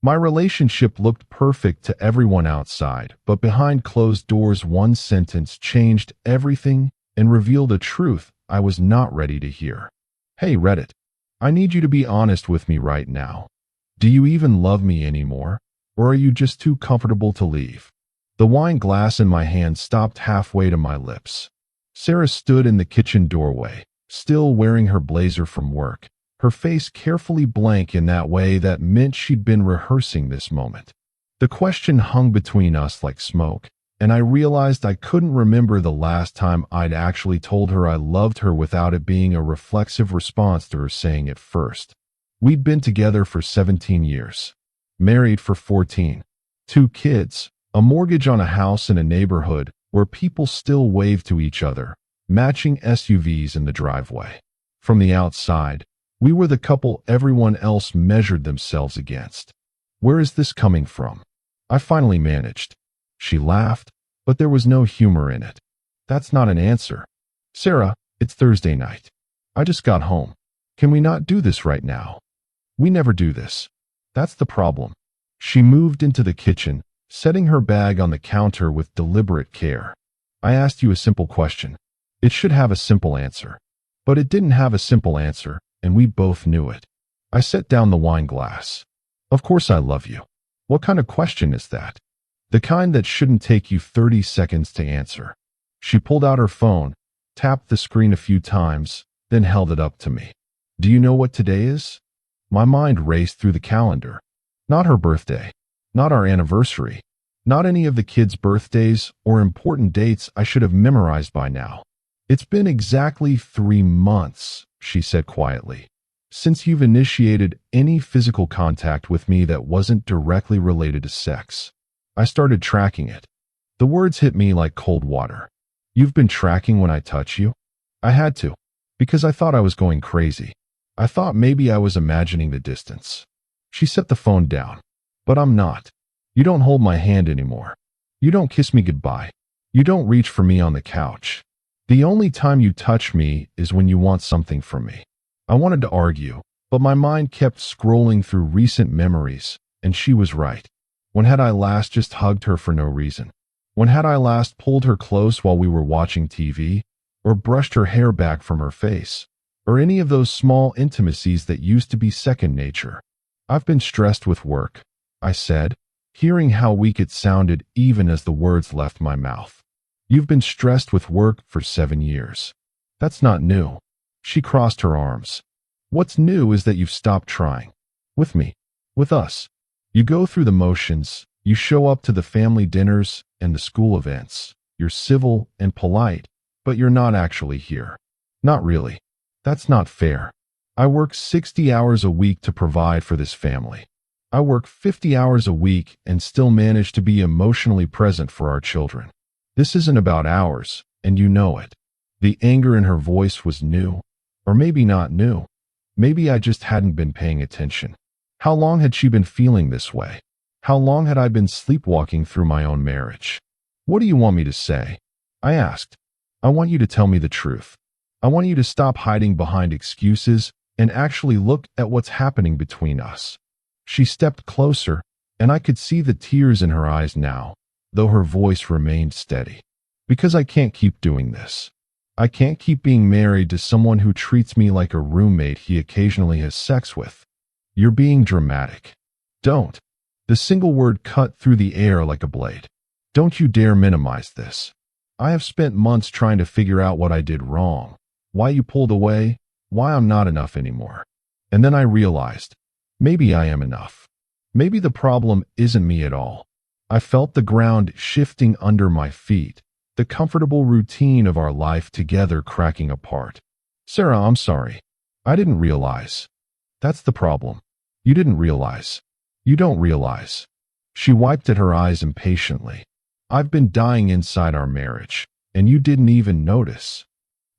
My relationship looked perfect to everyone outside, but behind closed doors, one sentence changed everything and revealed a truth I was not ready to hear. Hey, Reddit. I need you to be honest with me right now. Do you even love me anymore? Or are you just too comfortable to leave? The wine glass in my hand stopped halfway to my lips. Sarah stood in the kitchen doorway, still wearing her blazer from work, her face carefully blank in that way that meant she'd been rehearsing this moment. The question hung between us like smoke, and I realized I couldn't remember the last time I'd actually told her I loved her without it being a reflexive response to her saying it first. We'd been together for 17 years, married for 14, 2 kids, a mortgage on a house in a neighborhood where people still wave to each other, matching SUVs in the driveway. From the outside, we were the couple everyone else measured themselves against. Where is this coming from? I finally managed. She laughed, but there was no humor in it. That's not an answer. Sarah, it's Thursday night. I just got home. Can we not do this right now? We never do this. That's the problem. She moved into the kitchen, setting her bag on the counter with deliberate care. I asked you a simple question. It should have a simple answer. But it didn't have a simple answer, and we both knew it. I set down the wine glass. Of course I love you. What kind of question is that? The kind that shouldn't take you 30 seconds to answer. She pulled out her phone, tapped the screen a few times, then held it up to me. Do you know what today is? My mind raced through the calendar. Not her birthday. Not our anniversary. Not any of the kids' birthdays or important dates I should have memorized by now. It's been exactly 3 months, she said quietly, since you've initiated any physical contact with me that wasn't directly related to sex. I started tracking it. The words hit me like cold water. You've been tracking when I touch you? I had to, because I thought I was going crazy. I thought maybe I was imagining the distance. She set the phone down. But I'm not. You don't hold my hand anymore. You don't kiss me goodbye. You don't reach for me on the couch. The only time you touch me is when you want something from me. I wanted to argue, but my mind kept scrolling through recent memories, and she was right. When had I last just hugged her for no reason? When had I last pulled her close while we were watching TV, or brushed her hair back from her face, or any of those small intimacies that used to be second nature? I've been stressed with work, I said, hearing how weak it sounded even as the words left my mouth. You've been stressed with work for 7 years. That's not new. She crossed her arms. What's new is that you've stopped trying. With me. With us. You go through the motions, you show up to the family dinners and the school events. You're civil and polite, but you're not actually here. Not really. That's not fair. I work 60 hours a week to provide for this family. I work 50 hours a week and still manage to be emotionally present for our children. This isn't about hours, and you know it. The anger in her voice was new, or maybe not new. Maybe I just hadn't been paying attention. How long had she been feeling this way? How long had I been sleepwalking through my own marriage? What do you want me to say? I asked. I want you to tell me the truth. I want you to stop hiding behind excuses and actually look at what's happening between us. She stepped closer, and I could see the tears in her eyes now, though her voice remained steady. Because I can't keep doing this. I can't keep being married to someone who treats me like a roommate he occasionally has sex with. You're being dramatic. Don't. The single word cut through the air like a blade. Don't you dare minimize this. I have spent months trying to figure out what I did wrong, why you pulled away, why I'm not enough anymore. And then I realized, maybe I am enough. Maybe the problem isn't me at all. I felt the ground shifting under my feet, the comfortable routine of our life together cracking apart. Sarah, I'm sorry. I didn't realize. That's the problem. You didn't realize. You don't realize. She wiped at her eyes impatiently. I've been dying inside our marriage, and you didn't even notice.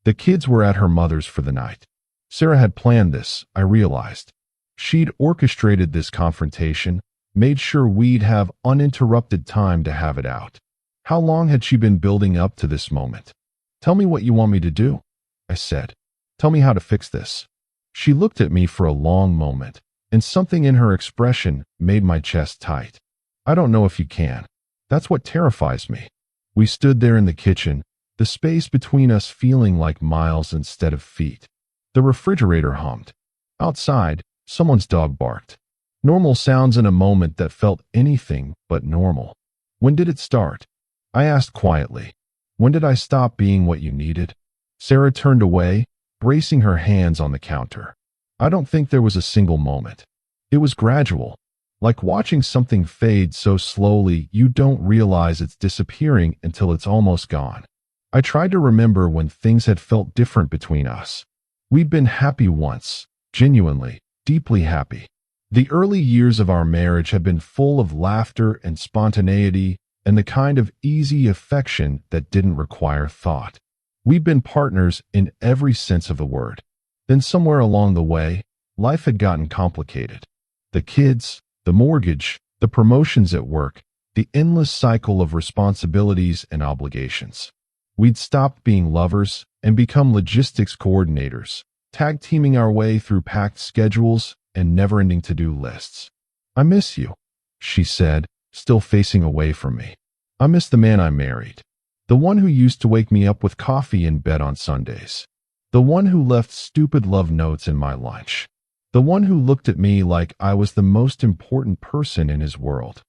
The kids were at her mother's for the night. Sarah had planned this, I realized. She'd orchestrated this confrontation, made sure we'd have uninterrupted time to have it out. How long had she been building up to this moment? Tell me what you want me to do, I said. Tell me how to fix this. She looked at me for a long moment, and something in her expression made my chest tight. I don't know if you can. That's what terrifies me. We stood there in the kitchen, the space between us feeling like miles instead of feet. The refrigerator hummed. Outside, someone's dog barked. Normal sounds in a moment that felt anything but normal. When did it start? I asked quietly. When did I stop being what you needed? Sarah turned away, bracing her hands on the counter. I don't think there was a single moment. It was gradual, like watching something fade so slowly you don't realize it's disappearing until it's almost gone. I tried to remember when things had felt different between us. We'd been happy once, genuinely, deeply happy. The early years of our marriage had been full of laughter and spontaneity and the kind of easy affection that didn't require thought. We'd been partners in every sense of the word. Then somewhere along the way, life had gotten complicated. The kids, the mortgage, the promotions at work, the endless cycle of responsibilities and obligations. We'd stopped being lovers and become logistics coordinators, tag-teaming our way through packed schedules and never-ending to-do lists. I miss you, she said, still facing away from me. I miss the man I married. The one who used to wake me up with coffee in bed on Sundays. The one who left stupid love notes in my lunch. The one who looked at me like I was the most important person in his world.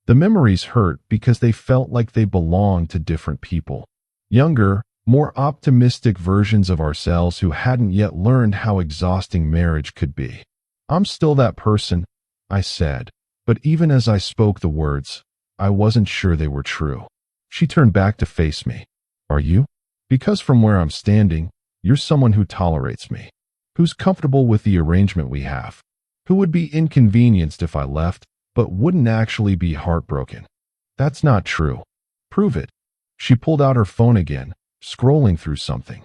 The memories hurt because they felt like they belonged to different people. Younger, more optimistic versions of ourselves who hadn't yet learned how exhausting marriage could be. I'm still that person, I said, but even as I spoke the words, I wasn't sure they were true. She turned back to face me. Are you? Because from where I'm standing, you're someone who tolerates me, who's comfortable with the arrangement we have, who would be inconvenienced if I left, but wouldn't actually be heartbroken. That's not true. Prove it. She pulled out her phone again, scrolling through something.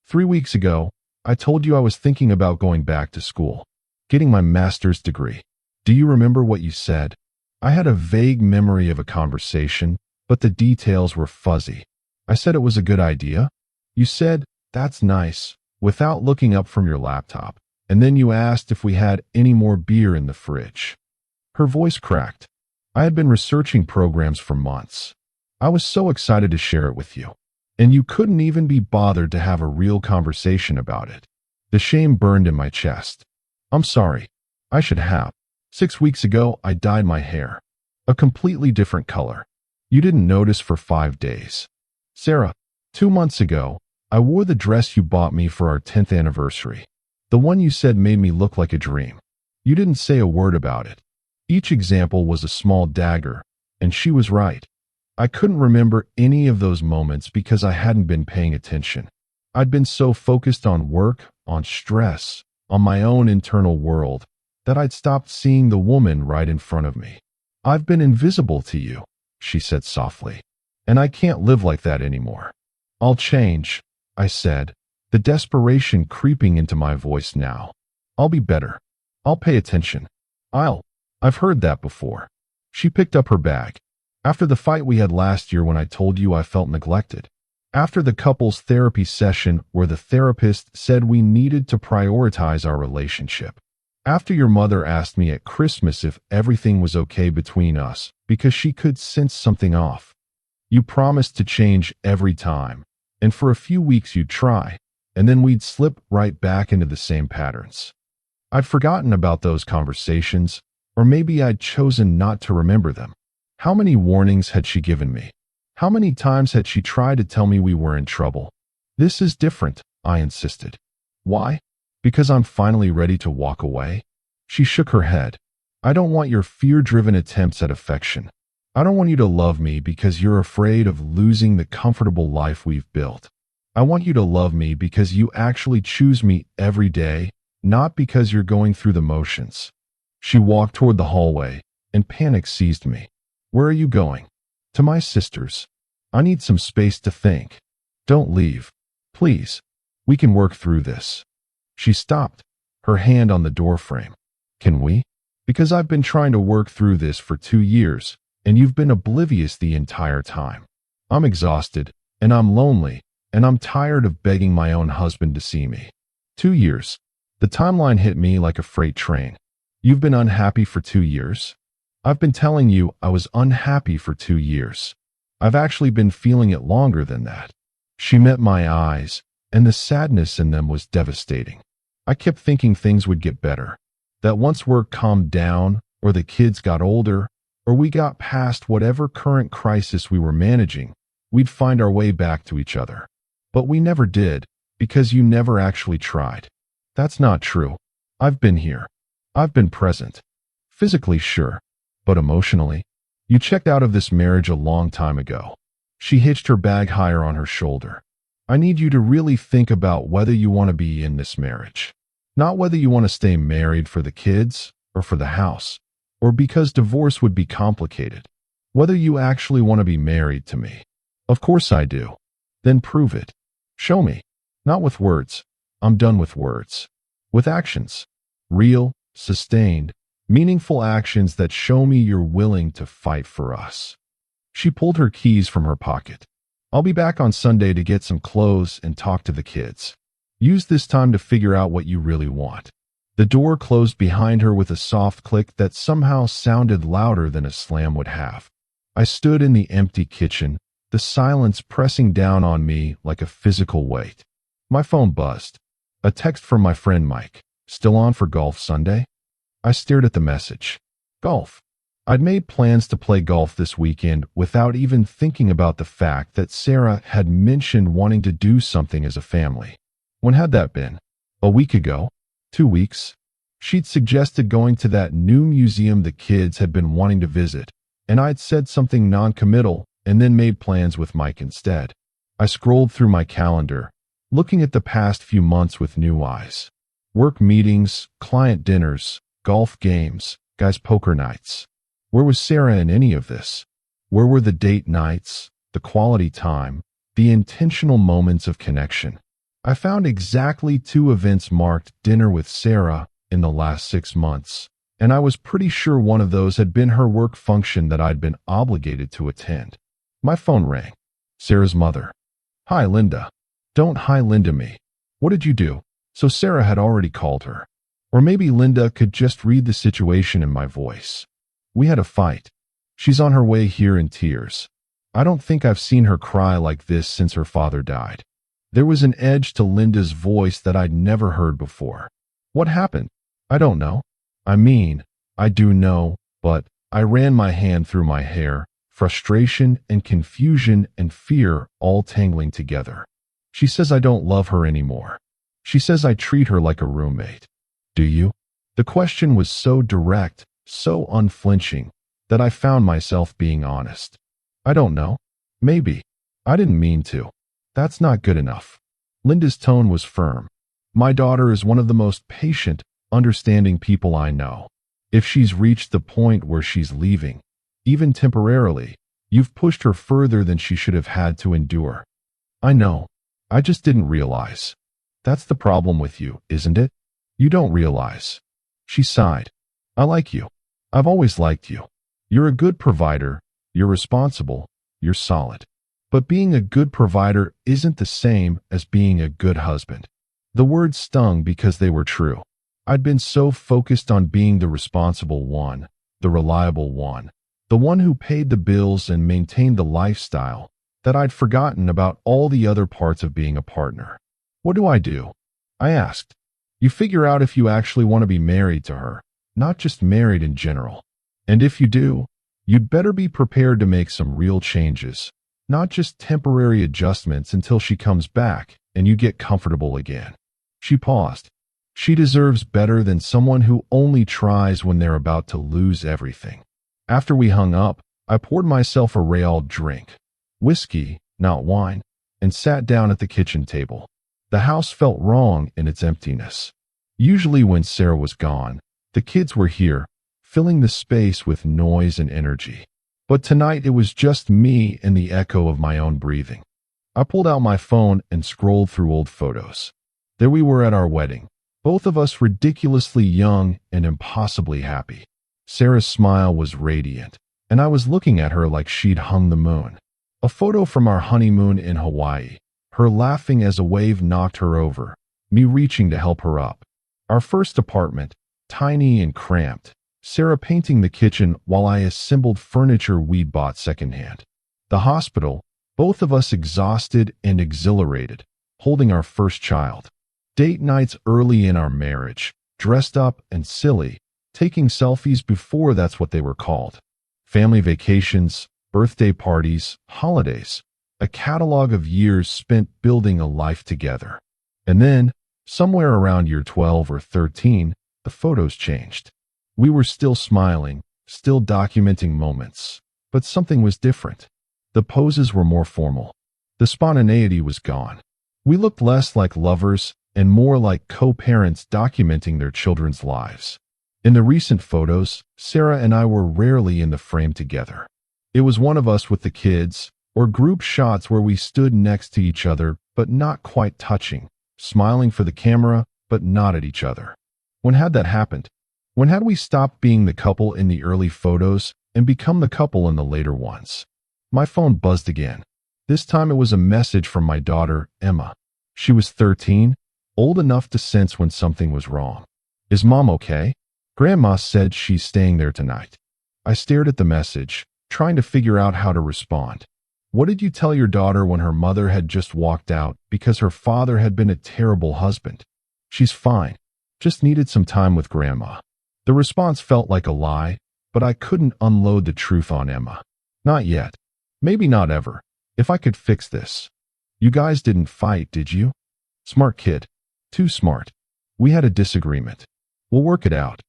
3 weeks ago, I told you I was thinking about going back to school, getting my master's degree. Do you remember what you said? I had a vague memory of a conversation, but the details were fuzzy. I said it was a good idea. You said, "That's nice," without looking up from your laptop, and then you asked if we had any more beer in the fridge. Her voice cracked. I had been researching programs for months. I was so excited to share it with you, and you couldn't even be bothered to have a real conversation about it. The shame burned in my chest. I'm sorry. I should have. 6 weeks ago, I dyed my hair. A completely different color. You didn't notice for 5 days. Sarah, 2 months ago, I wore the dress you bought me for our 10th anniversary. The one you said made me look like a dream. You didn't say a word about it. Each example was a small dagger, and she was right. I couldn't remember any of those moments because I hadn't been paying attention. I'd been so focused on work, on stress, on my own internal world, that I'd stopped seeing the woman right in front of me. I've been invisible to you, she said softly, and I can't live like that anymore. I'll change, I said, the desperation creeping into my voice now. I'll be better. I'll pay attention. I've heard that before. She picked up her bag. After the fight we had last year when I told you I felt neglected. After the couples therapy session where the therapist said we needed to prioritize our relationship. After your mother asked me at Christmas if everything was okay between us because she could sense something off. You promised to change every time, and for a few weeks you'd try, and then we'd slip right back into the same patterns. I'd forgotten about those conversations, or maybe I'd chosen not to remember them. How many warnings had she given me? How many times had she tried to tell me we were in trouble? This is different, I insisted. Why? Because I'm finally ready to walk away? She shook her head. I don't want your fear-driven attempts at affection. I don't want you to love me because you're afraid of losing the comfortable life we've built. I want you to love me because you actually choose me every day, not because you're going through the motions. She walked toward the hallway, and panic seized me. Where are you going? To my sister's. I need some space to think. Don't leave. Please. We can work through this. She stopped, her hand on the doorframe. Can we? Because I've been trying to work through this for 2 years, and you've been oblivious the entire time. I'm exhausted, and I'm lonely, and I'm tired of begging my own husband to see me. 2 years. The timeline hit me like a freight train. You've been unhappy for 2 years? I've been telling you I was unhappy for 2 years. I've actually been feeling it longer than that. She met my eyes, and the sadness in them was devastating. I kept thinking things would get better, that once work calmed down, or the kids got older, or we got past whatever current crisis we were managing, we'd find our way back to each other. But we never did, because you never actually tried. That's not true. I've been here. I've been present. Physically, sure, but emotionally, you checked out of this marriage a long time ago. She hitched her bag higher on her shoulder. I need you to really think about whether you want to be in this marriage. Not whether you want to stay married for the kids or for the house, or because divorce would be complicated. Whether you actually want to be married to me. Of course I do. Then prove it. Show me. Not with words. I'm done with words. With actions. Real, sustained, meaningful actions that show me you're willing to fight for us. She pulled her keys from her pocket. I'll be back on Sunday to get some clothes and talk to the kids. Use this time to figure out what you really want. The door closed behind her with a soft click that somehow sounded louder than a slam would have. I stood in the empty kitchen, the silence pressing down on me like a physical weight. My phone buzzed. A text from my friend Mike. Still on for golf Sunday? I stared at the message. Golf. I'd made plans to play golf this weekend without even thinking about the fact that Sarah had mentioned wanting to do something as a family. When had that been? A week ago? 2 weeks? She'd suggested going to that new museum the kids had been wanting to visit, and I'd said something non-committal and then made plans with Mike instead. I scrolled through my calendar, looking at the past few months with new eyes. Work meetings, client dinners, golf games, guys' poker nights. Where was Sarah in any of this? Where were the date nights, the quality time, the intentional moments of connection? I found exactly 2 events marked dinner with Sarah in the last 6 months, and I was pretty sure one of those had been her work function that I'd been obligated to attend. My phone rang. Sarah's mother. Hi, Linda. Don't hi Linda me. What did you do? So Sarah had already called her. Or maybe Linda could just read the situation in my voice. We had a fight. She's on her way here in tears. I don't think I've seen her cry like this since her father died. There was an edge to Linda's voice that I'd never heard before. What happened? I don't know. I mean, I do know, but I ran my hand through my hair, frustration and confusion and fear all tangling together. She says I don't love her anymore. She says I treat her like a roommate. Do you? The question was so direct, so unflinching, that I found myself being honest. I don't know. Maybe. I didn't mean to. That's not good enough. Linda's tone was firm. My daughter is one of the most patient, understanding people I know. If she's reached the point where she's leaving, even temporarily, you've pushed her further than she should have had to endure. I know. I just didn't realize. That's the problem with you, isn't it? You don't realize. She sighed. I like you. I've always liked you. You're a good provider. You're responsible. You're solid. But being a good provider isn't the same as being a good husband. The words stung because they were true. I'd been so focused on being the responsible one, the reliable one, the one who paid the bills and maintained the lifestyle, that I'd forgotten about all the other parts of being a partner. What do? I asked. You figure out if you actually want to be married to her, not just married in general. And if you do, you'd better be prepared to make some real changes, not just temporary adjustments until she comes back and you get comfortable again. She paused. She deserves better than someone who only tries when they're about to lose everything. After we hung up, I poured myself a Real drink, whiskey, not wine, and sat down at the kitchen table. The house felt wrong in its emptiness. Usually when Sarah was gone, the kids were here, filling the space with noise and energy. But tonight it was just me and the echo of my own breathing. I pulled out my phone and scrolled through old photos. There we were at our wedding, both of us ridiculously young and impossibly happy. Sarah's smile was radiant, and I was looking at her like she'd hung the moon. A photo from our honeymoon in Hawaii, her laughing as a wave knocked her over, me reaching to help her up. Our first apartment, tiny and cramped. Sarah painting the kitchen while I assembled furniture we'd bought secondhand. The hospital, both of us exhausted and exhilarated, holding our first child. Date nights early in our marriage, dressed up and silly, taking selfies before that's what they were called. Family vacations, birthday parties, holidays, a catalog of years spent building a life together. And then, somewhere around year 12 or 13, the photos changed. We were still smiling, still documenting moments, but something was different. The poses were more formal. The spontaneity was gone. We looked less like lovers and more like co-parents documenting their children's lives. In the recent photos, Sarah and I were rarely in the frame together. It was one of us with the kids, or group shots where we stood next to each other but not quite touching, smiling for the camera but not at each other. When had that happened? When had we stopped being the couple in the early photos and become the couple in the later ones? My phone buzzed again. This time it was a message from my daughter, Emma. She was 13, old enough to sense when something was wrong. "Is Mom okay? Grandma said she's staying there tonight." I stared at the message, trying to figure out how to respond. What did you tell your daughter when her mother had just walked out because her father had been a terrible husband? "She's fine. Just needed some time with Grandma." The response felt like a lie, but I couldn't unload the truth on Emma. Not yet. Maybe not ever. If I could fix this. "You guys didn't fight, did you?" "Smart kid. Too smart. We had a disagreement. We'll work it out."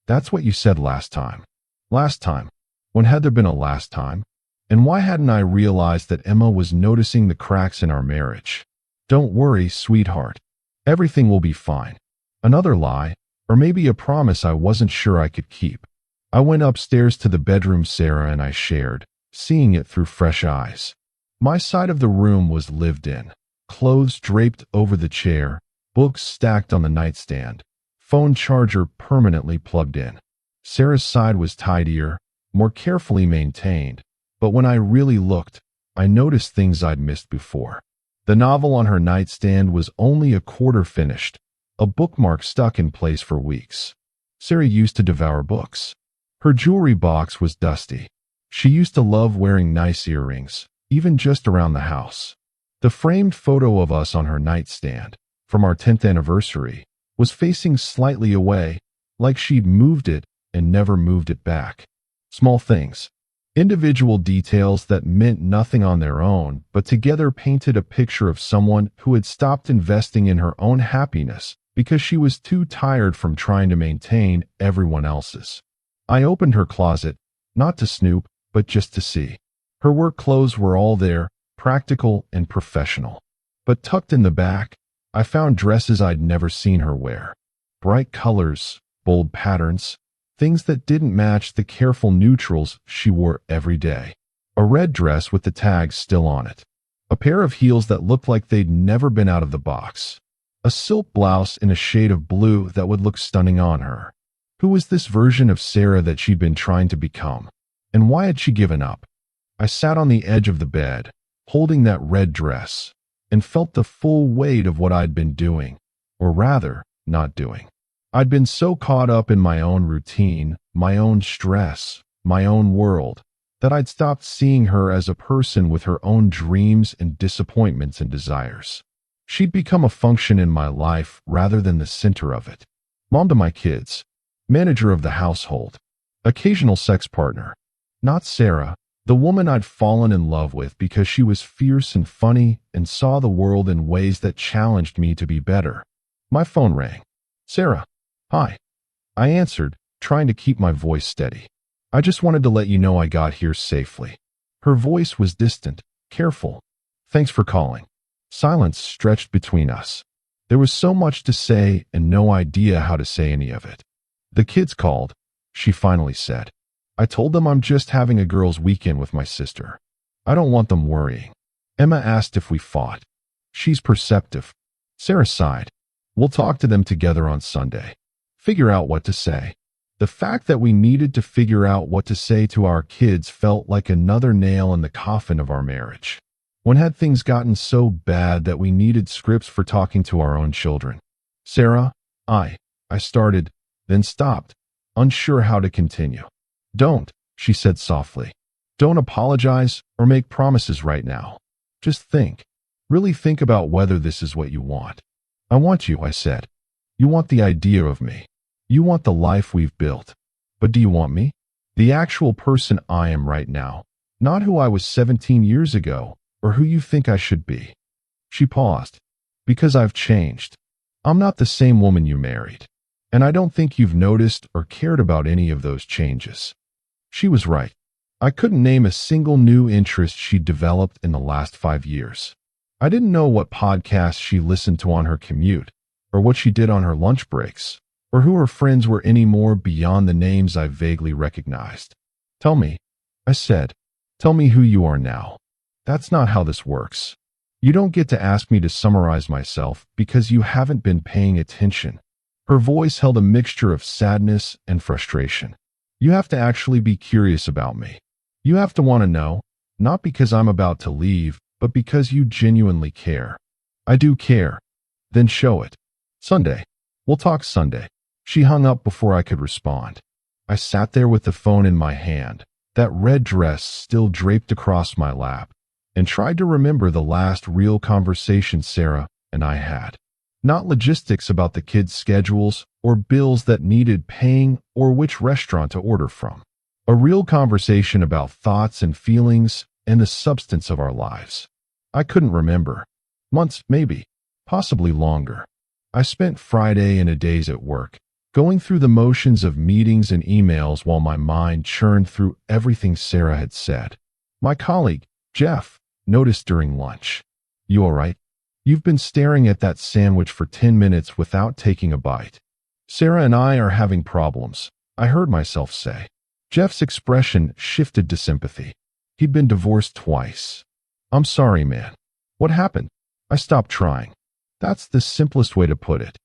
That's what you said last time. Last time. When had there been a last time? And why hadn't I realized that Emma was noticing the cracks in our marriage? "Don't worry, sweetheart. Everything will be fine." Another lie, or maybe a promise I wasn't sure I could keep. I went upstairs to the bedroom Sarah and I shared, seeing it through fresh eyes. My side of the room was lived in. Clothes draped over the chair, books stacked on the nightstand, phone charger permanently plugged in. Sarah's side was tidier, more carefully maintained, but when I really looked, I noticed things I'd missed before. The novel on her nightstand was only a quarter finished, a bookmark stuck in place for weeks. Sarah used to devour books. Her jewelry box was dusty. She used to love wearing nice earrings, even just around the house. The framed photo of us on her nightstand, from our 10th anniversary, was facing slightly away, like she'd moved it and never moved it back. Small things. Individual details that meant nothing on their own, but together painted a picture of someone who had stopped investing in her own happiness because she was too tired from trying to maintain everyone else's. I opened her closet, not to snoop, but just to see. Her work clothes were all there, practical and professional. But tucked in the back, I found dresses I'd never seen her wear. Bright colors, bold patterns, things that didn't match the careful neutrals she wore every day. A red dress with the tags still on it. A pair of heels that looked like they'd never been out of the box. A silk blouse in a shade of blue that would look stunning on her. Who was this version of Sarah that she'd been trying to become? And why had she given up? I sat on the edge of the bed, holding that red dress, and felt the full weight of what I'd been doing, or rather, not doing. I'd been so caught up in my own routine, my own stress, my own world, that I'd stopped seeing her as a person with her own dreams and disappointments and desires. She'd become a function in my life rather than the center of it. Mom to my kids, manager of the household, occasional sex partner. Not Sarah, the woman I'd fallen in love with because she was fierce and funny and saw the world in ways that challenged me to be better. My phone rang. "Sarah, hi." I answered, trying to keep my voice steady. "I just wanted to let you know I got here safely." Her voice was distant, careful. "Thanks for calling." Silence stretched between us. There was so much to say and no idea how to say any of it. "The kids called," she finally said. "I told them I'm just having a girls' weekend with my sister. I don't want them worrying." Emma asked if we fought. She's perceptive. Sarah sighed. "We'll talk to them together on Sunday. Figure out what to say." The fact that we needed to figure out what to say to our kids felt like another nail in the coffin of our marriage. When had things gotten so bad that we needed scripts for talking to our own children? "Sarah, I started, then stopped, unsure how to continue. "Don't," she said softly. "Don't apologize or make promises right now. Just think. Really think about whether this is what you want." "I want you," I said. "You want the idea of me. You want the life we've built. But do you want me? The actual person I am right now, not who I was 17 years ago or who you think I should be." She paused. "Because I've changed. I'm not the same woman you married. And I don't think you've noticed or cared about any of those changes." She was right. I couldn't name a single new interest she'd developed in the last 5 years. I didn't know what podcasts she listened to on her commute, or what she did on her lunch breaks, or who her friends were any more beyond the names I vaguely recognized. "Tell me," I said. "Tell me who you are now." "That's not how this works. You don't get to ask me to summarize myself because you haven't been paying attention." Her voice held a mixture of sadness and frustration. "You have to actually be curious about me. You have to want to know, not because I'm about to leave, but because you genuinely care." "I do care." "Then show it. Sunday. We'll talk Sunday." She hung up before I could respond. I sat there with the phone in my hand, that red dress still draped across my lap, and tried to remember the last real conversation Sarah and I had. Not logistics about the kids' schedules or bills that needed paying or which restaurant to order from. A real conversation about thoughts and feelings and the substance of our lives. I couldn't remember. Months, maybe. Possibly longer. I spent Friday and a days at work, going through the motions of meetings and emails while my mind churned through everything Sarah had said. My colleague, Jeff, noticed during lunch. "You all right? You've been staring at that sandwich for 10 minutes without taking a bite." "Sarah and I are having problems," I heard myself say. Jeff's expression shifted to sympathy. He'd been divorced twice. "I'm sorry, man." "What happened?" I stopped trying. That's the simplest way to put it.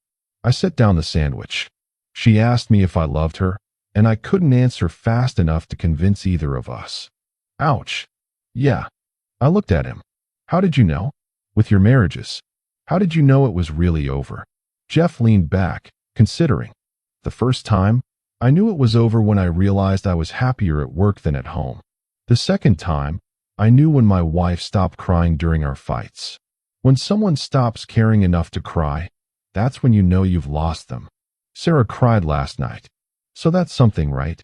I set down the sandwich. She asked me if I loved her, and I couldn't answer fast enough to convince either of us. Ouch. Yeah. I looked at him. "How did you know? With your marriages. How did you know it was really over?" Jeff leaned back, considering. "The first time, I knew it was over when I realized I was happier at work than at home. The second time, I knew when my wife stopped crying during our fights. When someone stops caring enough to cry, that's when you know you've lost them. Sarah cried last night. So that's something, right?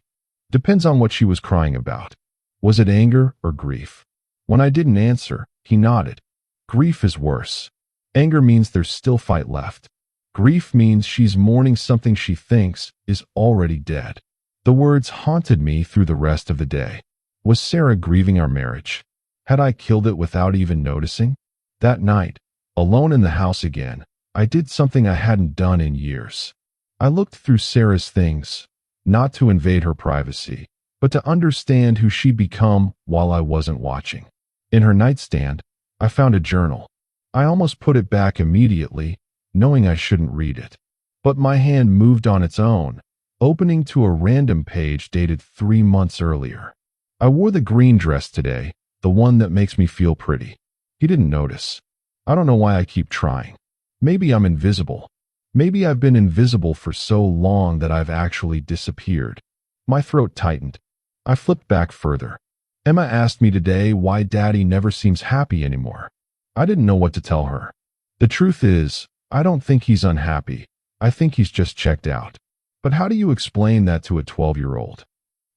Depends on what she was crying about. Was it anger or grief?" When I didn't answer, he nodded. "Grief is worse. Anger means there's still fight left. Grief means she's mourning something she thinks is already dead." The words haunted me through the rest of the day. Was Sarah grieving our marriage? Had I killed it without even noticing? That night, alone in the house again, I did something I hadn't done in years. I looked through Sarah's things, not to invade her privacy, but to understand who she'd become while I wasn't watching. In her nightstand, I found a journal. I almost put it back immediately, knowing I shouldn't read it. But my hand moved on its own, opening to a random page dated 3 months earlier. "I wore the green dress today, the one that makes me feel pretty." He didn't notice. I don't know why I keep trying. Maybe I'm invisible. Maybe I've been invisible for so long that I've actually disappeared. My throat tightened. I flipped back further. Emma asked me today why Daddy never seems happy anymore. I didn't know what to tell her. The truth is, I don't think he's unhappy. I think he's just checked out. But how do you explain that to a 12-year-old?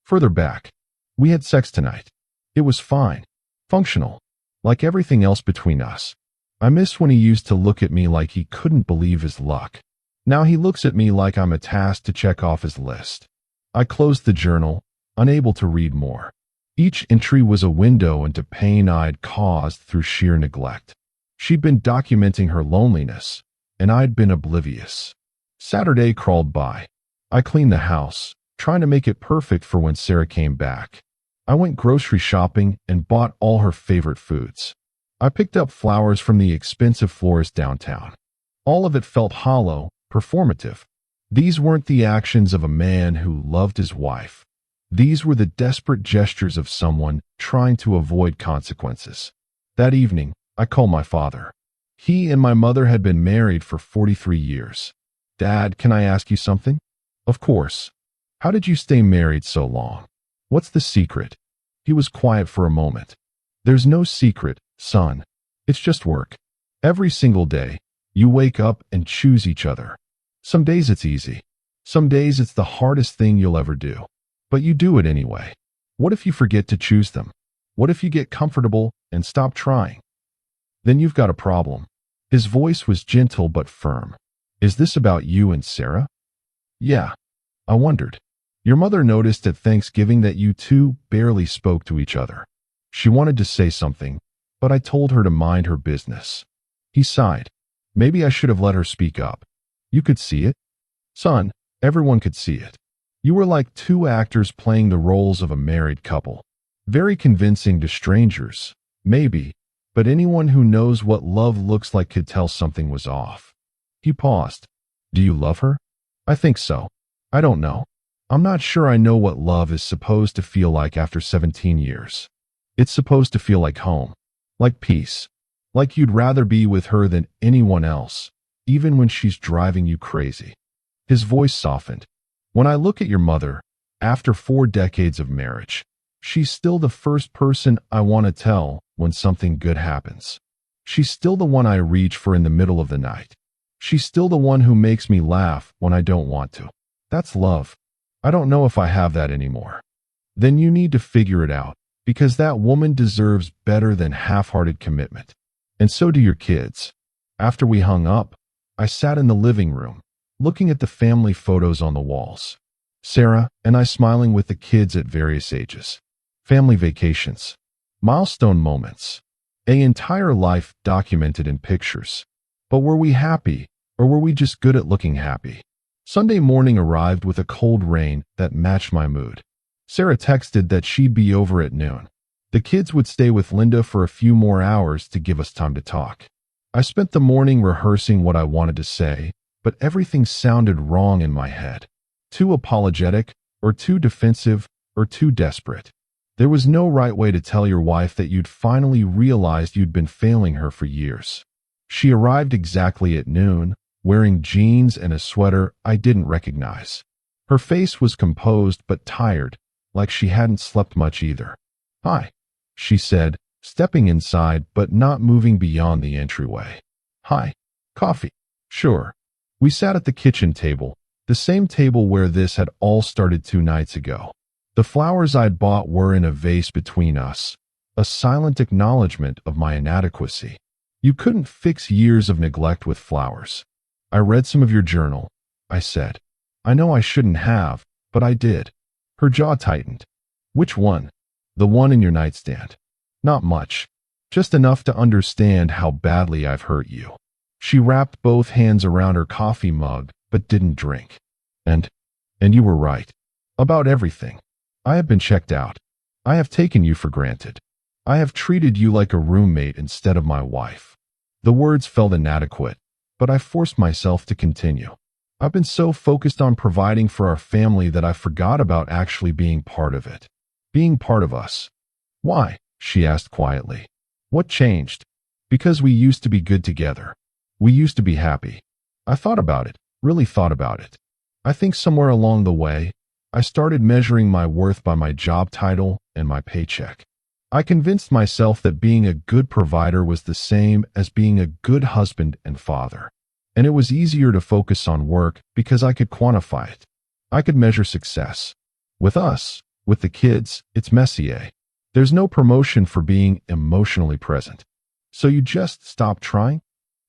Further back. We had sex tonight. It was fine. Functional. Like everything else between us. I miss when he used to look at me like he couldn't believe his luck. Now he looks at me like I'm a task to check off his list. I closed the journal, unable to read more. Each entry was a window into pain I'd caused through sheer neglect. She'd been documenting her loneliness, and I'd been oblivious. Saturday crawled by. I cleaned the house, trying to make it perfect for when Sarah came back. I went grocery shopping and bought all her favorite foods. I picked up flowers from the expensive florist downtown. All of it felt hollow, performative. These weren't the actions of a man who loved his wife. These were the desperate gestures of someone trying to avoid consequences. That evening, I called my father. He and my mother had been married for 43 years. "Dad, can I ask you something?" Of course. How did you stay married so long? What's the secret? He was quiet for a moment. There's no secret, son. It's just work. Every single day, you wake up and choose each other. Some days it's easy. Some days it's the hardest thing you'll ever do. But you do it anyway. What if you forget to choose them? What if you get comfortable and stop trying? Then you've got a problem. His voice was gentle but firm. Is this about you and Sarah? Yeah. I wondered. Your mother noticed at Thanksgiving that you two barely spoke to each other. She wanted to say something, but I told her to mind her business. He sighed. Maybe I should have let her speak up. You could see it. Son, everyone could see it. You were like two actors playing the roles of a married couple. Very convincing to strangers, maybe, but anyone who knows what love looks like could tell something was off. He paused. Do you love her? I think so. I don't know. I'm not sure I know what love is supposed to feel like after 17 years. It's supposed to feel like home, like peace, like you'd rather be with her than anyone else, even when she's driving you crazy. His voice softened. When I look at your mother, after 4 decades of marriage, she's still the first person I want to tell when something good happens. She's still the one I reach for in the middle of the night. She's still the one who makes me laugh when I don't want to. That's love. I don't know if I have that anymore. Then you need to figure it out, because that woman deserves better than half-hearted commitment. And so do your kids. After we hung up, I sat in the living room, looking at the family photos on the walls. Sarah and I smiling with the kids at various ages. Family vacations. Milestone moments. An entire life documented in pictures. But were we happy, or were we just good at looking happy? Sunday morning arrived with a cold rain that matched my mood. Sarah texted that she'd be over at noon. The kids would stay with Linda for a few more hours to give us time to talk. I spent the morning rehearsing what I wanted to say, but everything sounded wrong in my head. Too apologetic, or too defensive, or too desperate. There was no right way to tell your wife that you'd finally realized you'd been failing her for years. She arrived exactly at noon, wearing jeans and a sweater I didn't recognize. Her face was composed but tired, like she hadn't slept much either. Hi, she said, stepping inside but not moving beyond the entryway. Hi. Coffee? Sure. We sat at the kitchen table, the same table where this had all started 2 nights ago. The flowers I'd bought were in a vase between us, a silent acknowledgement of my inadequacy. You couldn't fix years of neglect with flowers. I read some of your journal, I said. I know I shouldn't have, but I did. Her jaw tightened. Which one? The one in your nightstand. Not much. Just enough to understand how badly I've hurt you. She wrapped both hands around her coffee mug, but didn't drink. And you were right. About everything. I have been checked out. I have taken you for granted. I have treated you like a roommate instead of my wife. The words felt inadequate, but I forced myself to continue. I've been so focused on providing for our family that I forgot about actually being part of it. Being part of us. Why? She asked quietly. What changed? Because we used to be good together. We used to be happy. I thought about it, really thought about it. I think somewhere along the way, I started measuring my worth by my job title and my paycheck. I convinced myself that being a good provider was the same as being a good husband and father. And it was easier to focus on work because I could quantify it. I could measure success. With us, with the kids, it's messier. There's no promotion for being emotionally present. So you just stopped trying?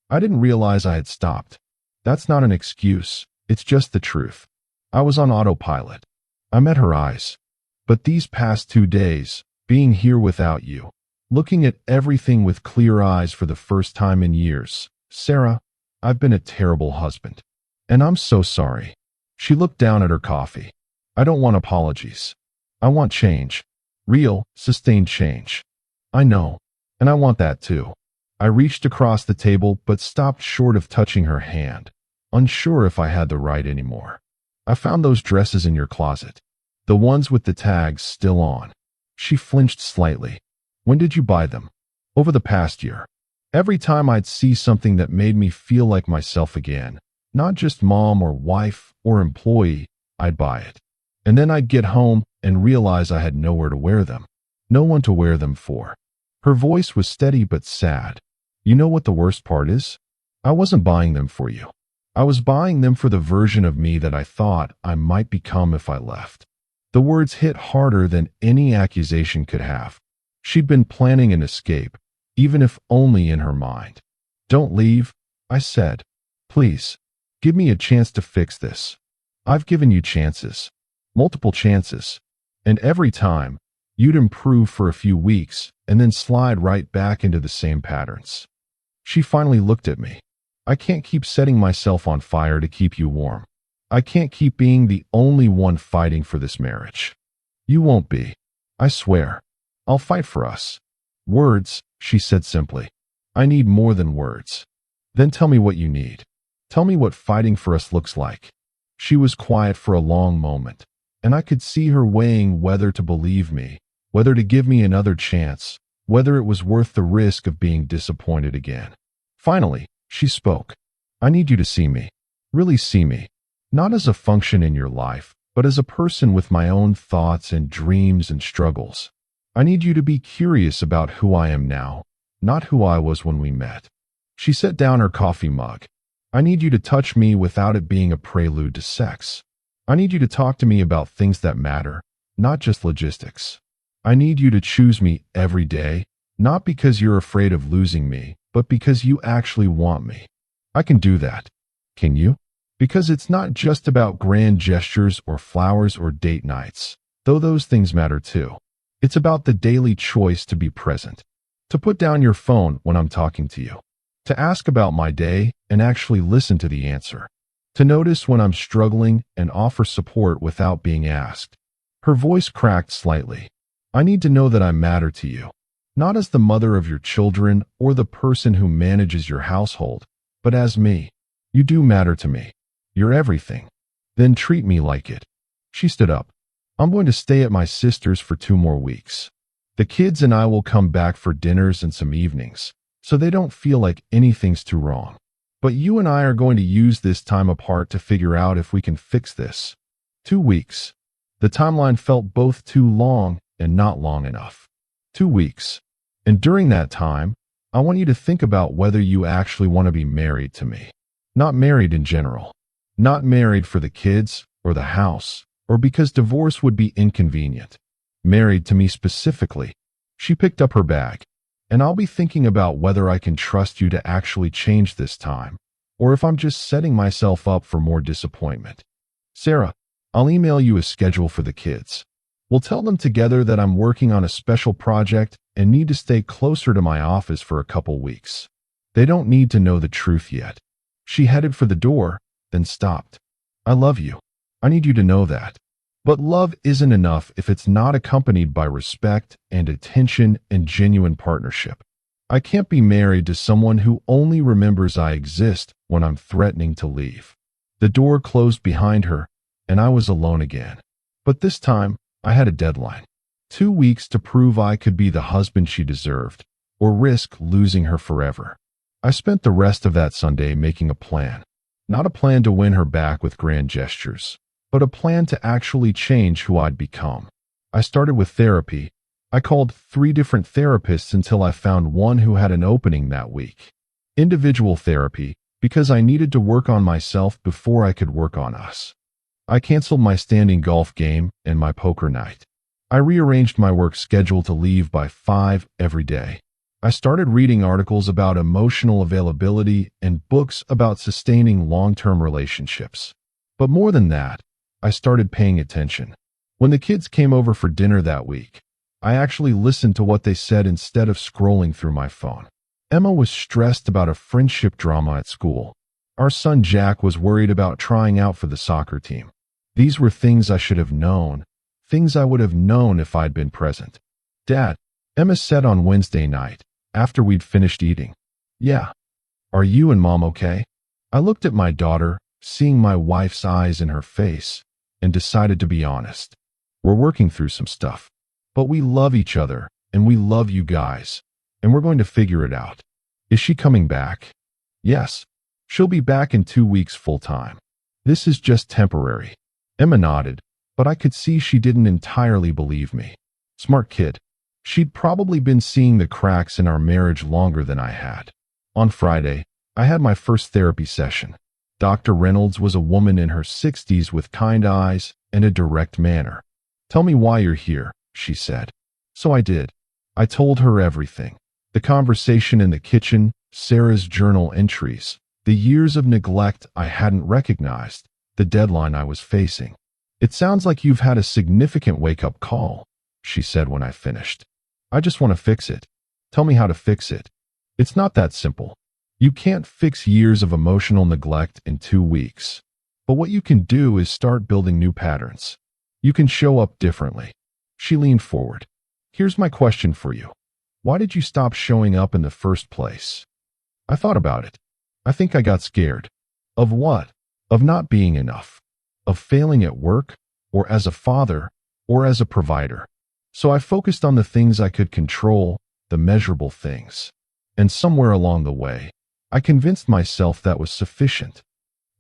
I didn't realize I had stopped. That's not an excuse. It's just the truth. I was on autopilot. I met her eyes. But these past 2 days, being here without you, looking at everything with clear eyes for the first time in years, Sarah, I've been a terrible husband. And I'm so sorry. She looked down at her coffee. I don't want apologies. I want change. Real, sustained change. I know. And I want that too. I reached across the table but stopped short of touching her hand, unsure if I had the right anymore. I found those dresses in your closet. The ones with the tags still on. She flinched slightly. When did you buy them? Over the past year. Every time I'd see something that made me feel like myself again, not just mom or wife or employee, I'd buy it. And then I'd get home and realize I had nowhere to wear them. No one to wear them for. Her voice was steady but sad. You know what the worst part is? I wasn't buying them for you. I was buying them for the version of me that I thought I might become if I left. The words hit harder than any accusation could have. She'd been planning an escape, even if only in her mind. Don't leave, I said. Please, give me a chance to fix this. I've given you chances. Multiple chances. And every time, you'd improve for a few weeks and then slide right back into the same patterns. She finally looked at me. I can't keep setting myself on fire to keep you warm. I can't keep being the only one fighting for this marriage. You won't be. I swear. I'll fight for us. Words, she said simply. I need more than words. Then tell me what you need. Tell me what fighting for us looks like. She was quiet for a long moment, and I could see her weighing whether to believe me, whether to give me another chance, whether it was worth the risk of being disappointed again. Finally, she spoke. I need you to see me. Really see me. Not as a function in your life, but as a person with my own thoughts and dreams and struggles. I need you to be curious about who I am now, not who I was when we met. She set down her coffee mug. I need you to touch me without it being a prelude to sex. I need you to talk to me about things that matter, not just logistics. I need you to choose me every day, not because you're afraid of losing me, but because you actually want me. I can do that. Can you? Because it's not just about grand gestures or flowers or date nights, though those things matter too. It's about the daily choice to be present, to put down your phone when I'm talking to you, to ask about my day and actually listen to the answer, to notice when I'm struggling and offer support without being asked. Her voice cracked slightly. I need to know that I matter to you, not as the mother of your children or the person who manages your household, but as me. You do matter to me. You're everything. Then treat me like it. She stood up. I'm going to stay at my sister's for 2 more weeks. The kids and I will come back for dinners and some evenings, so they don't feel like anything's too wrong. But you and I are going to use this time apart to figure out if we can fix this. 2 weeks. The timeline felt both too long and not long enough. 2 weeks. And during that time, I want you to think about whether you actually want to be married to me. Not married in general. Not married for the kids or the house, or because divorce would be inconvenient. Married to me specifically. She picked up her bag. And I'll be thinking about whether I can trust you to actually change this time, or if I'm just setting myself up for more disappointment. Sarah, I'll email you a schedule for the kids. We'll tell them together that I'm working on a special project and need to stay closer to my office for a couple weeks. They don't need to know the truth yet. She headed for the door, then stopped. I love you. I need you to know that. But love isn't enough if it's not accompanied by respect and attention and genuine partnership. I can't be married to someone who only remembers I exist when I'm threatening to leave. The door closed behind her, and I was alone again. But this time, I had a deadline. 2 weeks to prove I could be the husband she deserved, or risk losing her forever. I spent the rest of that Sunday making a plan. Not a plan to win her back with grand gestures, but a plan to actually change who I'd become. I started with therapy. I called 3 different therapists until I found one who had an opening that week. Individual therapy, because I needed to work on myself before I could work on us. I canceled my standing golf game and my poker night. I rearranged my work schedule to leave by 5 every day. I started reading articles about emotional availability and books about sustaining long-term relationships. But more than that, I started paying attention. When the kids came over for dinner that week, I actually listened to what they said instead of scrolling through my phone. Emma was stressed about a friendship drama at school. Our son Jack was worried about trying out for the soccer team. These were things I should have known, things I would have known if I'd been present. Dad, Emma said on Wednesday night, after we'd finished eating. Yeah. Are you and Mom okay? I looked at my daughter, seeing my wife's eyes in her face, and decided to be honest. We're working through some stuff. But we love each other, and we love you guys, and we're going to figure it out. Is she coming back? Yes. She'll be back in 2 weeks full time. This is just temporary. Emma nodded, but I could see she didn't entirely believe me. Smart kid. She'd probably been seeing the cracks in our marriage longer than I had. On Friday, I had my first therapy session. Dr. Reynolds was a woman in her 60s with kind eyes and a direct manner. "Tell me why you're here," she said. So I did. I told her everything. The conversation in the kitchen, Sarah's journal entries, the years of neglect I hadn't recognized, the deadline I was facing. "It sounds like you've had a significant wake-up call," she said when I finished. "I just want to fix it. Tell me how to fix it." It's not that simple. You can't fix years of emotional neglect in 2 weeks. But what you can do is start building new patterns. You can show up differently. She leaned forward. "Here's my question for you. Why did you stop showing up in the first place?" I thought about it. I think I got scared. Of what? Of not being enough. Of failing at work, or as a father, or as a provider. So I focused on the things I could control, the measurable things. And somewhere along the way, I convinced myself that was sufficient.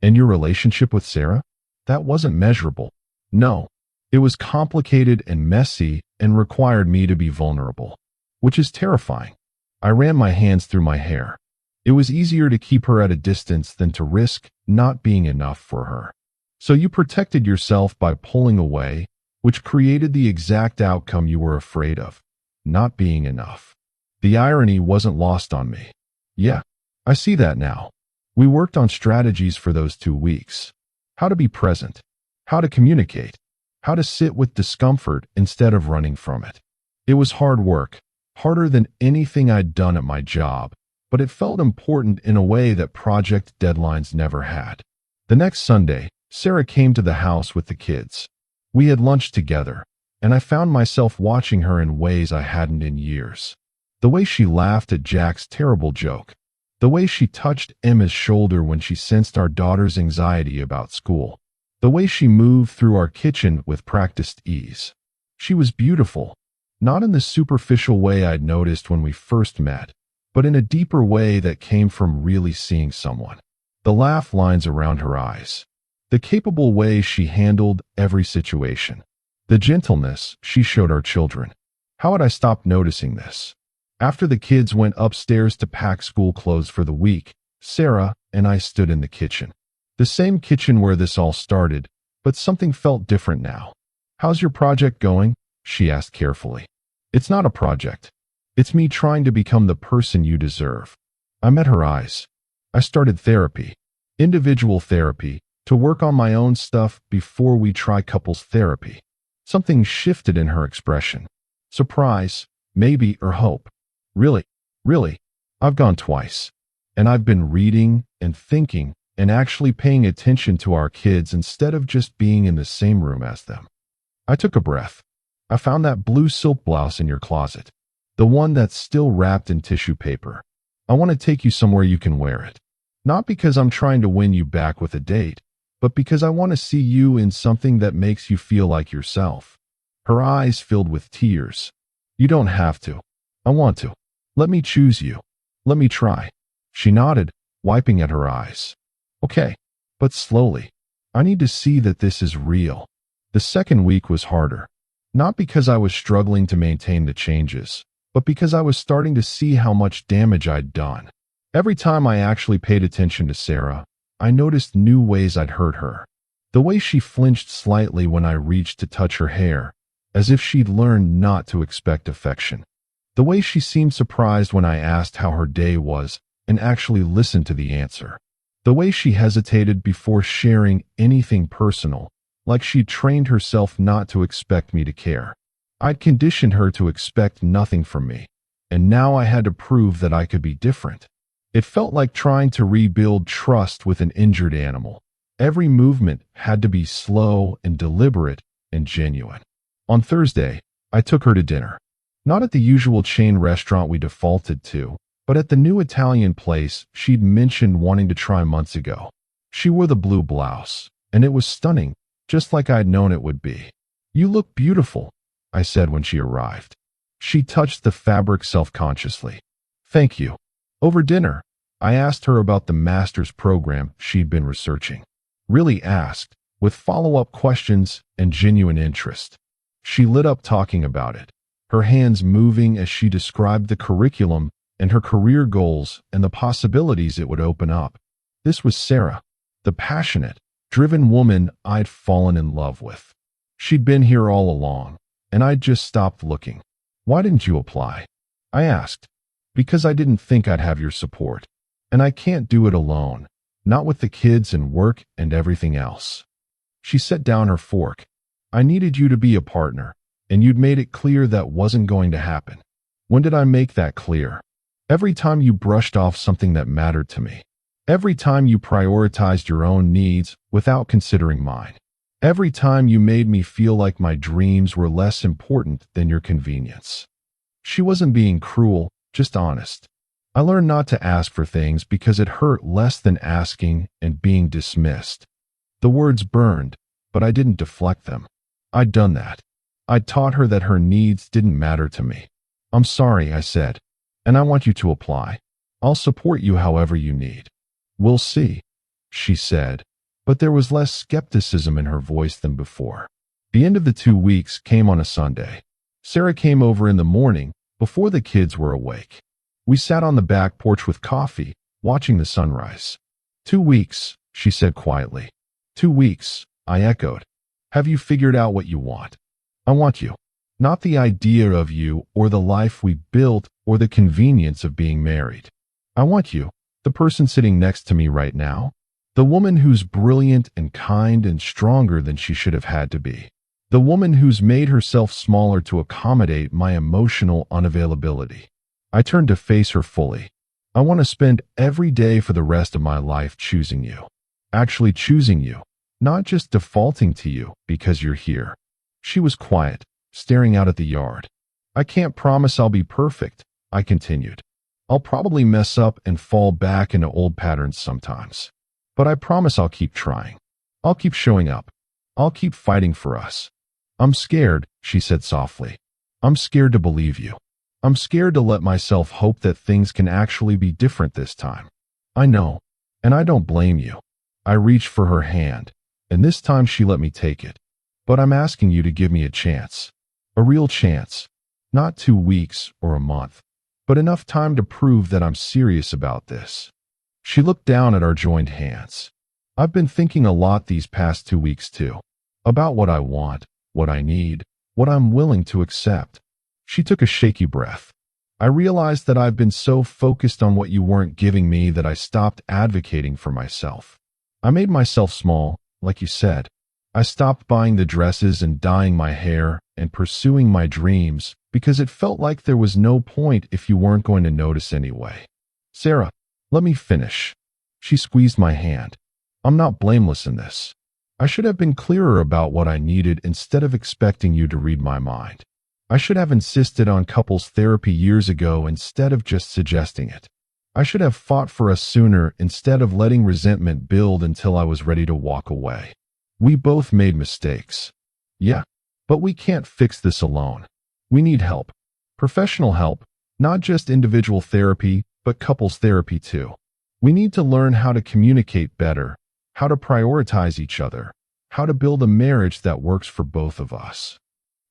And your relationship with Sarah? That wasn't measurable. No, it was complicated and messy and required me to be vulnerable, which is terrifying. I ran my hands through my hair. It was easier to keep her at a distance than to risk not being enough for her. So you protected yourself by pulling away, which created the exact outcome you were afraid of, not being enough. The irony wasn't lost on me. Yeah, I see that now. We worked on strategies for those 2 weeks. How to be present, how to communicate, how to sit with discomfort instead of running from it. It was hard work, harder than anything I'd done at my job, but it felt important in a way that project deadlines never had. The next Sunday, Sarah came to the house with the kids. We had lunch together, and I found myself watching her in ways I hadn't in years. The way she laughed at Jack's terrible joke. The way she touched Emma's shoulder when she sensed our daughter's anxiety about school. The way she moved through our kitchen with practiced ease. She was beautiful, not in the superficial way I'd noticed when we first met, but in a deeper way that came from really seeing someone. The laugh lines around her eyes. The capable way she handled every situation. The gentleness she showed our children. How had I stopped noticing this? After the kids went upstairs to pack school clothes for the week, Sarah and I stood in the kitchen. The same kitchen where this all started, but something felt different now. "How's your project going?" she asked carefully. "It's not a project. It's me trying to become the person you deserve." I met her eyes. I started therapy, individual therapy, to work on my own stuff before we try couples therapy. Something shifted in her expression. Surprise, maybe, or hope. Really, I've gone twice. And I've been reading and thinking and actually paying attention to our kids instead of just being in the same room as them. I took a breath. "I found that blue silk blouse in your closet. The one that's still wrapped in tissue paper. I want to take you somewhere you can wear it. Not because I'm trying to win you back with a date, but because I want to see you in something that makes you feel like yourself." Her eyes filled with tears. "You don't have to. I want to. Let me choose you. Let me try." She nodded, wiping at her eyes. "Okay, but slowly. I need to see that this is real." The second week was harder. Not because I was struggling to maintain the changes, but because I was starting to see how much damage I'd done. Every time I actually paid attention to Sarah, I noticed new ways I'd hurt her. The way she flinched slightly when I reached to touch her hair, as if she'd learned not to expect affection. The way she seemed surprised when I asked how her day was and actually listened to the answer. The way she hesitated before sharing anything personal, like she'd trained herself not to expect me to care. I'd conditioned her to expect nothing from me, and now I had to prove that I could be different. It felt like trying to rebuild trust with an injured animal. Every movement had to be slow and deliberate and genuine. On Thursday, I took her to dinner. Not at the usual chain restaurant we defaulted to, but at the new Italian place she'd mentioned wanting to try months ago. She wore the blue blouse, and it was stunning, just like I'd known it would be. "You look beautiful," I said when she arrived. She touched the fabric self-consciously. "Thank you." Over dinner, I asked her about the master's program she'd been researching. Really asked, with follow-up questions and genuine interest. She lit up talking about it, her hands moving as she described the curriculum and her career goals and the possibilities it would open up. This was Sarah, the passionate, driven woman I'd fallen in love with. She'd been here all along, and I'd just stopped looking. "Why didn't you apply?" I asked. "Because I didn't think I'd have your support. And I can't do it alone, not with the kids and work and everything else." She set down her fork. "I needed you to be a partner, and you'd made it clear that wasn't going to happen." "When did I make that clear?" "Every time you brushed off something that mattered to me. Every time you prioritized your own needs without considering mine. Every time you made me feel like my dreams were less important than your convenience." She wasn't being cruel, just honest. I learned not to ask for things because it hurt less than asking and being dismissed. The words burned, but I didn't deflect them. I'd done that. I'd taught her that her needs didn't matter to me. "I'm sorry," I said, "and I want you to apply. I'll support you however you need." "We'll see," she said, but there was less skepticism in her voice than before. The end of the 2 weeks came on a Sunday. Sarah came over in the morning before the kids were awake. We sat on the back porch with coffee, watching the sunrise. 2 weeks, she said quietly. 2 weeks, I echoed. "Have you figured out what you want?" "I want you. Not the idea of you or the life we built or the convenience of being married. I want you, the person sitting next to me right now. The woman who's brilliant and kind and stronger than she should have had to be. The woman who's made herself smaller to accommodate my emotional unavailability." I turned to face her fully. "I want to spend every day for the rest of my life choosing you. Actually choosing you, not just defaulting to you because you're here." She was quiet, staring out at the yard. "I can't promise I'll be perfect," I continued. "I'll probably mess up and fall back into old patterns sometimes. But I promise I'll keep trying. I'll keep showing up. I'll keep fighting for us." "I'm scared," she said softly. "I'm scared to believe you. I'm scared to let myself hope that things can actually be different this time." "I know, and I don't blame you." I reached for her hand, and this time she let me take it. "But I'm asking you to give me a chance. A real chance. Not 2 weeks or a month, but enough time to prove that I'm serious about this." She looked down at our joined hands. "I've been thinking a lot these past 2 weeks too. About what I want, what I need, what I'm willing to accept." She took a shaky breath. "I realized that I've been so focused on what you weren't giving me that I stopped advocating for myself. I made myself small, like you said. I stopped buying the dresses and dyeing my hair and pursuing my dreams because it felt like there was no point if you weren't going to notice anyway." "Sarah, let me finish." She squeezed my hand. "I'm not blameless in this. I should have been clearer about what I needed instead of expecting you to read my mind. I should have insisted on couples therapy years ago instead of just suggesting it. I should have fought for us sooner instead of letting resentment build until I was ready to walk away. We both made mistakes. Yeah, but we can't fix this alone. We need help. Professional help, not just individual therapy, but couples therapy too. We need to learn how to communicate better, how to prioritize each other, how to build a marriage that works for both of us."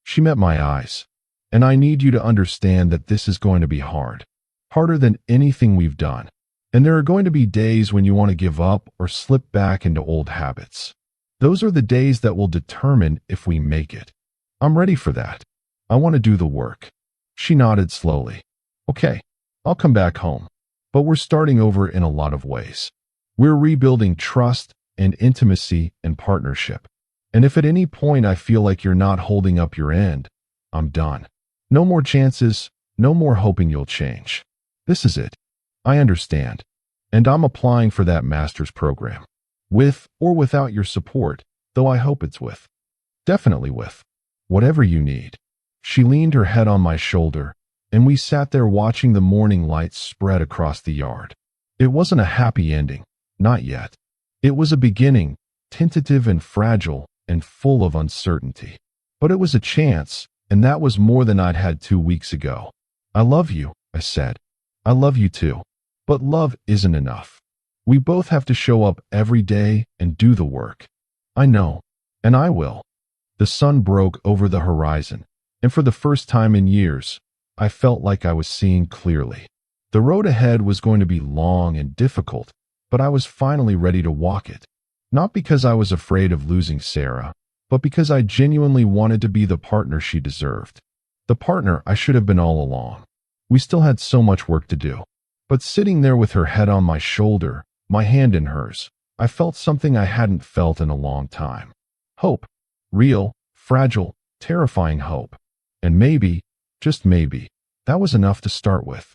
She met my eyes. "And I need you to understand that this is going to be hard. Harder than anything we've done. And there are going to be days when you want to give up or slip back into old habits. Those are the days that will determine if we make it. I'm ready for that. I want to do the work." She nodded slowly. "Okay, I'll come back home. But we're starting over in a lot of ways. We're rebuilding trust and intimacy and partnership. And if at any point I feel like you're not holding up your end, I'm done. No more chances, no more hoping you'll change. This is it. I understand. And I'm applying for that master's program. With or without your support, though I hope it's with. Definitely with. Whatever you need." She leaned her head on my shoulder, and we sat there watching the morning lights spread across the yard. It wasn't a happy ending, not yet. It was a beginning, tentative and fragile and full of uncertainty. But it was a chance, and that was more than I'd had 2 weeks ago. "I love you," I said. "I love you too. But love isn't enough. We both have to show up every day and do the work. I know. And I will. The sun broke over the horizon, and for the first time in years, I felt like I was seeing clearly. The road ahead was going to be long and difficult, but I was finally ready to walk it. Not because I was afraid of losing Sarah, but because I genuinely wanted to be the partner she deserved. The partner I should have been all along. We still had so much work to do. But sitting there with her head on my shoulder, my hand in hers, I felt something I hadn't felt in a long time. Hope. Real, fragile, terrifying hope. And maybe, just maybe, that was enough to start with.